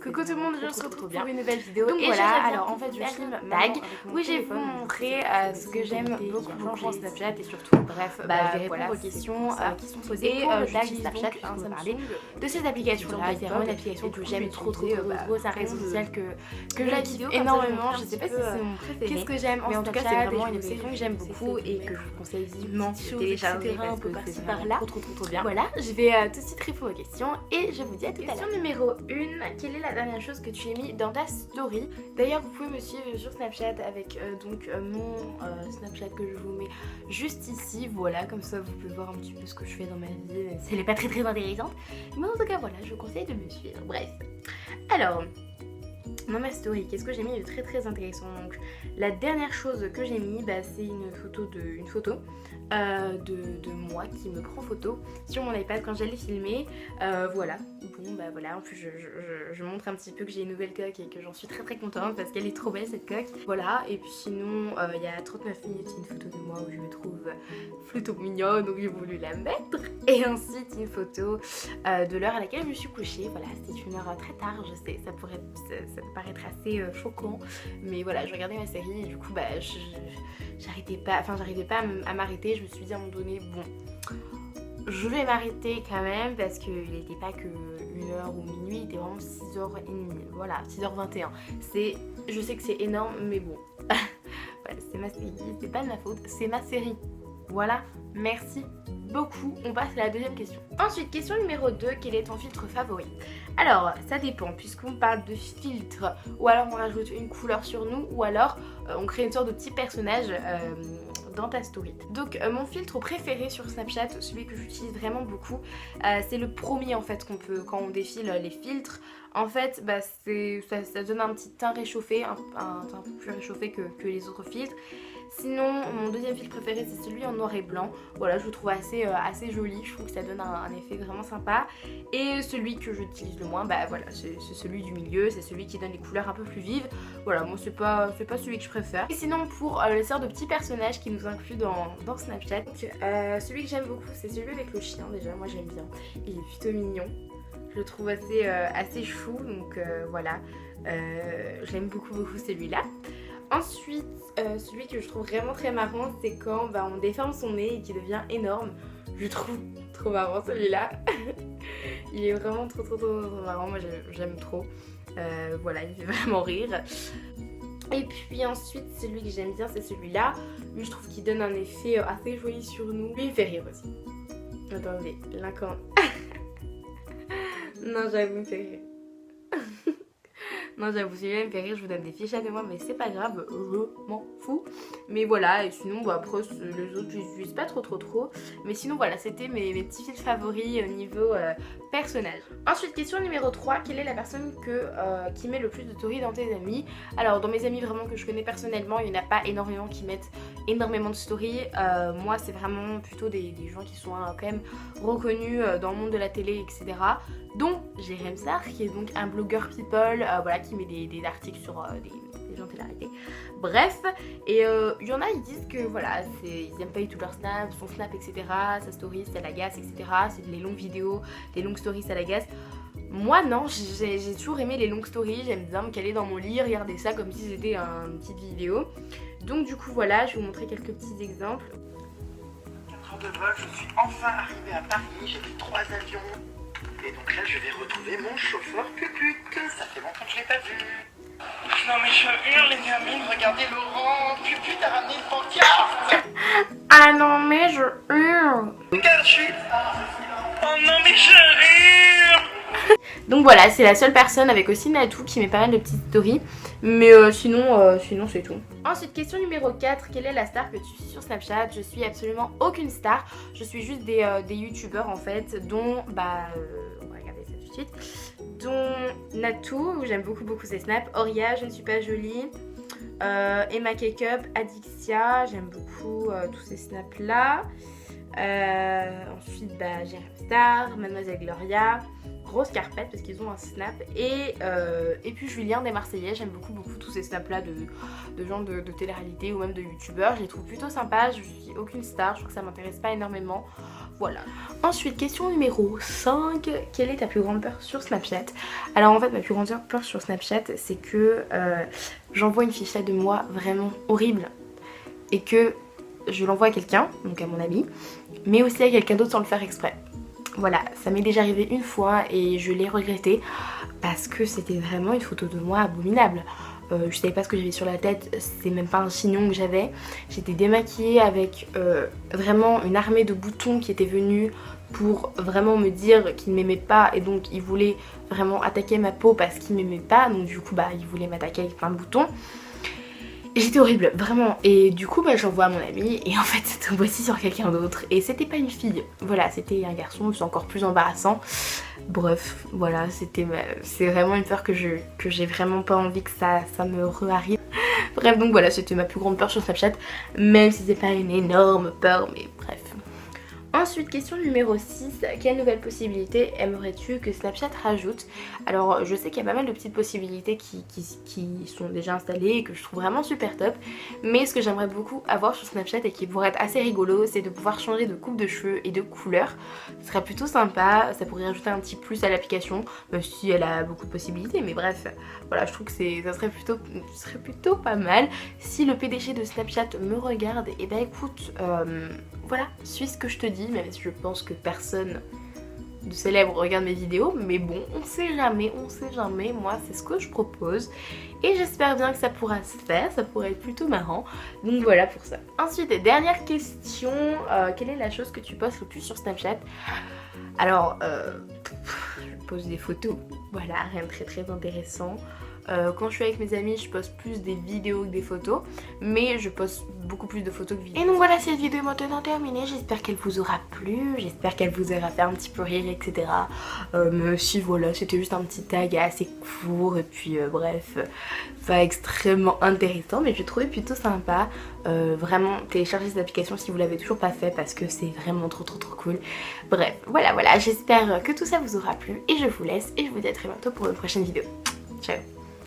Coucou tout le monde, je se retrouve pour une nouvelle vidéo. Donc et voilà, alors en fait je filme Tag où j'ai vous montrer ce que j'aime beaucoup en Snapchat et surtout bref, je vais répondre aux questions qui sont posées et j'utilise Snapchat on va parler de cette application là. C'est vraiment une application que j'aime trop, c'est un réseau social que j'adore énormément. Je sais pas si c'est mon préféré, qu'est-ce que j'aime mais en tout cas c'est vraiment une application que j'aime beaucoup et que je vous conseille vivement de télécharger parce que c'est vraiment trop bien. Voilà, je vais tout de suite répondre aux questions et je vous dis à tout à l'heure. Question numéro 1, quelle est la dernière chose que tu as mis dans ta story? D'ailleurs vous pouvez me suivre sur Snapchat avec mon Snapchat que je vous mets juste ici, voilà, comme ça vous pouvez voir un petit peu ce que je fais dans ma vie, même si elle n'est pas très intéressante, mais en tout cas voilà, je vous conseille de me suivre. Bref, alors dans ma story, qu'est-ce que j'ai mis de très intéressant? Donc la dernière chose que j'ai mis, c'est une photo de moi qui me prend photo sur mon iPad quand j'allais filmer. Voilà, bon voilà, en plus je montre un petit peu que j'ai une nouvelle coque et que j'en suis très contente parce qu'elle est trop belle cette coque. Voilà, et puis sinon il y a 39 minutes une photo de moi où je me trouve plutôt mignonne, donc j'ai voulu la mettre. Et ensuite une photo de l'heure à laquelle je me suis couchée. Voilà, c'était une heure très tard, je sais, ça peut paraître assez choquant, mais voilà, je regardais ma série et du coup j'arrivais pas à m'arrêter. Je me suis dit à un moment donné, bon, je vais m'arrêter quand même parce qu'il n'était pas que 1h ou minuit, il était vraiment 6h30, voilà, 6h21. Je sais que c'est énorme, mais bon, voilà, c'est ma série, c'est pas de ma faute, c'est ma série. Voilà, merci beaucoup. On passe à la deuxième question. Ensuite, question numéro 2, quel est ton filtre favori? Alors, ça dépend, puisqu'on parle de filtre, ou alors on rajoute une couleur sur nous, ou alors on crée une sorte de petit personnage dans ta story. Donc mon filtre préféré sur Snapchat, celui que j'utilise vraiment beaucoup, c'est le premier en fait qu'on peut, quand on défile les filtres, en fait ça donne un petit teint réchauffé, un teint un peu plus réchauffé que les autres filtres. Sinon mon deuxième filtre préféré c'est celui en noir et blanc, voilà, je le trouve assez joli, je trouve que ça donne un effet vraiment sympa. Et celui que j'utilise le moins, voilà, c'est celui du milieu, c'est celui qui donne les couleurs un peu plus vives. Voilà, moi c'est pas celui que je préfère. Et sinon pour les sortes de petits personnages qui nous incluent dans Snapchat, donc, celui que j'aime beaucoup c'est celui avec le chien. Déjà moi j'aime bien, il est plutôt mignon, je le trouve assez chou, donc voilà, j'aime beaucoup celui-là. Ensuite, celui que je trouve vraiment très marrant, c'est quand on déforme son nez et qu'il devient énorme. Je trouve trop marrant celui-là. Il est vraiment trop marrant, moi j'aime trop. Voilà, il fait vraiment rire. Et puis ensuite, celui que j'aime bien, c'est celui-là. Lui, je trouve qu'il donne un effet assez joli sur nous. Lui, il me fait rire aussi. Attendez, l'incan. Non, j'avoue, il me fait rire. Non, j'avoue, celui-là il me fait rire, je vous donne des fiches de moi, mais c'est pas grave, je m'en fous. Mais voilà, et sinon, après, les autres, je n'utilise pas trop. Mais sinon, voilà, c'était mes petits fils favoris au niveau personnage. Ensuite, question numéro 3, quelle est la personne qui met le plus de stories dans tes amis? Alors, dans mes amis vraiment que je connais personnellement, il n'y en a pas énormément qui mettent énormément de stories. Moi, c'est vraiment plutôt des gens qui sont quand même reconnus dans le monde de la télé, etc. dont Jérém Sarr, qui est donc un blogueur people, voilà, qui met des articles sur des gens de télé-réalité. Bref, et il y en a, ils disent que voilà, ils aiment pas du tout leur snap, son snap, etc. Sa story, ça l'agace, etc. C'est les longues vidéos, les longues stories, ça l'agace. Moi non, j'ai toujours aimé les longues stories, j'aime bien me caler dans mon lit, regarder ça comme si c'était une petite vidéo. Donc du coup voilà, je vais vous montrer quelques petits exemples. 4 heures de vol, je suis enfin arrivée à Paris, j'ai pris 3 avions. Et donc là, je vais retrouver mon chauffeur Cucut. Ça fait longtemps que je l'ai pas vu. Non mais je hurle les gamines, regardez Laurent. Cucut a ramené une pancarte. Ah non mais je hurle. Regarde, je suis... Oh non mais je hurle. Donc voilà, c'est la seule personne avec aussi Natou qui met pas mal de petites stories. Mais sinon c'est tout. Ensuite, question numéro 4, quelle est la star que tu suis sur Snapchat? Je suis absolument aucune star. Je suis juste des youtubeurs en fait, dont on va regarder ça tout de suite. Dont Natou, j'aime beaucoup ses snaps. Auria, je ne suis pas jolie. Emma Cakeup, Adixia, j'aime beaucoup tous ces snaps là. Ensuite Jérém Star, Mademoiselle Gloria, grosse carpette parce qu'ils ont un Snap. Et puis Julien des Marseillais, j'aime beaucoup tous ces snaps là de gens de télé-réalité ou même de youtubeurs. Je les trouve plutôt sympas, je suis aucune star, je trouve que ça m'intéresse pas énormément. Voilà. Ensuite, question numéro 5. Quelle est ta plus grande peur sur Snapchat? Alors en fait, ma plus grande peur sur Snapchat, c'est que j'envoie une fichette de moi vraiment horrible et que je l'envoie à quelqu'un, donc à mon ami, mais aussi à quelqu'un d'autre sans le faire exprès. Voilà, ça m'est déjà arrivé une fois et je l'ai regretté parce que c'était vraiment une photo de moi abominable. Je savais pas ce que j'avais sur la tête, c'est même pas un chignon que j'avais. J'étais démaquillée avec vraiment une armée de boutons qui étaient venus pour vraiment me dire qu'ils ne m'aimaient pas et donc ils voulaient vraiment attaquer ma peau parce qu'ils m'aimaient pas. Donc du coup ils voulaient m'attaquer avec plein de boutons. J'étais horrible, vraiment. Et du coup j'envoie à mon ami et en fait c'est tombé aussi sur quelqu'un d'autre. Et c'était pas une fille, voilà, c'était un garçon, c'est encore plus embarrassant. Bref, voilà, c'est vraiment une peur que j'ai vraiment pas envie que ça me re-arrive. Bref, donc voilà, c'était ma plus grande peur sur Snapchat, même si c'est pas une énorme peur, mais bref. Ensuite, question numéro 6, quelle nouvelle possibilité aimerais-tu que Snapchat rajoute? Alors je sais qu'il y a pas mal de petites possibilités qui sont déjà installées et que je trouve vraiment super top. Mais ce que j'aimerais beaucoup avoir sur Snapchat et qui pourrait être assez rigolo, c'est de pouvoir changer de coupe de cheveux et de couleur. Ce serait plutôt sympa, ça pourrait rajouter un petit plus à l'application, même si elle a beaucoup de possibilités. Mais bref, voilà, je trouve que ça serait plutôt pas mal. Si le PDG de Snapchat me regarde, et bah écoute, voilà, suis ce que je te dis. Même si je pense que personne de célèbre regarde mes vidéos, mais bon, on sait jamais, moi c'est ce que je propose et j'espère bien que ça pourra se faire, ça pourrait être plutôt marrant, donc voilà pour ça. Ensuite, dernière question, quelle est la chose que tu postes le plus sur Snapchat? Alors, je pose des photos, voilà, rien de très intéressant. Quand je suis avec mes amis, je poste plus des vidéos que des photos, mais je poste beaucoup plus de photos que de vidéos. Et donc voilà, cette vidéo est maintenant terminée. J'espère qu'elle vous aura plu, j'espère qu'elle vous aura fait un petit peu rire, etc. Mais si voilà, c'était juste un petit tag assez court et puis bref, pas extrêmement intéressant, mais j'ai trouvé plutôt sympa. Vraiment, téléchargez cette application si vous l'avez toujours pas fait parce que c'est vraiment trop cool. Bref, voilà, j'espère que tout ça vous aura plu et je vous laisse et je vous dis à très bientôt pour une prochaine vidéo. Ciao.